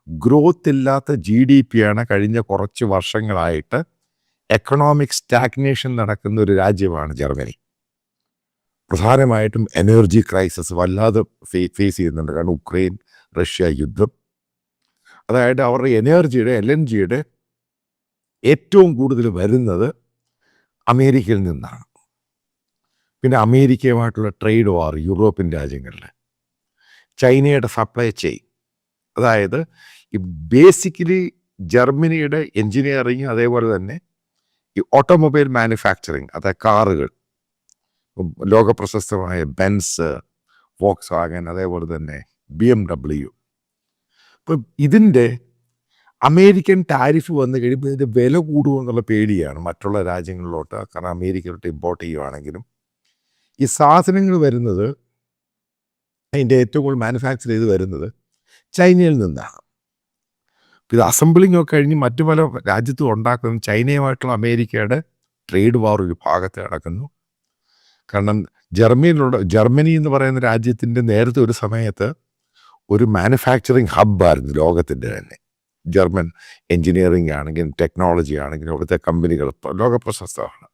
Growth ഇല്ലാത്ത GDP ആണ് കഴിഞ്ഞ കുറച്ച് വർഷങ്ങളായിട്ട് എക്കണോമിക് സ്റ്റാഗ്നേഷൻ നടക്കുന്ന ഒരു രാജ്യമാണ് ജർമ്മനി. പ്രധാനമായിട്ടും എനർജി ക്രൈസിസ് വല്ലാതെ ഫേസ് ചെയ്യുന്നുണ്ട്. കാരണം ഉക്രൈൻ റഷ്യ യുദ്ധം, അതായത് അവരുടെ എനർജിയുടെ LNGയുടെ ഏറ്റവും കൂടുതൽ വരുന്നത് അമേരിക്കയിൽ നിന്നാണ്. പിന്നെ അമേരിക്കയുമായിട്ടുള്ള ട്രേഡ് വാർ യൂറോപ്യൻ രാജ്യങ്ങളിൽ, ചൈനയുടെ സപ്ലൈ ചെയിൻ, അതായത് ഈ ബേസിക്കലി ജർമ്മനിയുടെ എൻജിനീയറിങ്, അതേപോലെ തന്നെ ഈ ഓട്ടോമൊബൈൽ മാനുഫാക്ചറിങ്, അതായത് കാറുകൾ, ലോകപ്രശസ്തമായ ബെൻസ്, വോക്സ് വാഗൻ, അതേപോലെ തന്നെ BMW. ഇപ്പം ഇതിൻ്റെ അമേരിക്കൻ ടാരിഫ് വന്നു കഴിയുമ്പോൾ ഇതിൻ്റെ വില കൂടുമെന്നുള്ള പേടിയാണ് മറ്റുള്ള രാജ്യങ്ങളിലോട്ട്. കാരണം അമേരിക്കയിലോട്ട് ഇമ്പോർട്ട് ചെയ്യുവാണെങ്കിലും ഈ സാധനങ്ങൾ വരുന്നത്, അതിൻ്റെ ഏറ്റവും കൂടുതൽ മാനുഫാക്ചർ ചെയ്ത് വരുന്നത് ചൈനയിൽ നിന്നാണ്. ഇത് അസംബ്ലിംഗ് ഒക്കെ കഴിഞ്ഞ് മറ്റു പല രാജ്യത്തും ഉണ്ടാക്കുന്നത് ചൈനയുമായിട്ടുള്ള അമേരിക്കയുടെ ട്രേഡ് വാർ ഒരു ഭാഗത്ത് നടക്കുന്നു. കാരണം ജർമ്മനി എന്ന് പറയുന്ന രാജ്യത്തിൻ്റെ നേരത്തെ ഒരു സമയത്ത് ഒരു മാനുഫാക്ചറിങ് ഹബ്ബായിരുന്നു ലോകത്തിൻ്റെ തന്നെ. ജർമ്മൻ എൻജിനീയറിംഗ് ആണെങ്കിലും ടെക്നോളജി ആണെങ്കിലും അവിടുത്തെ കമ്പനികൾ ലോകപ്രശസ്തമാണ്.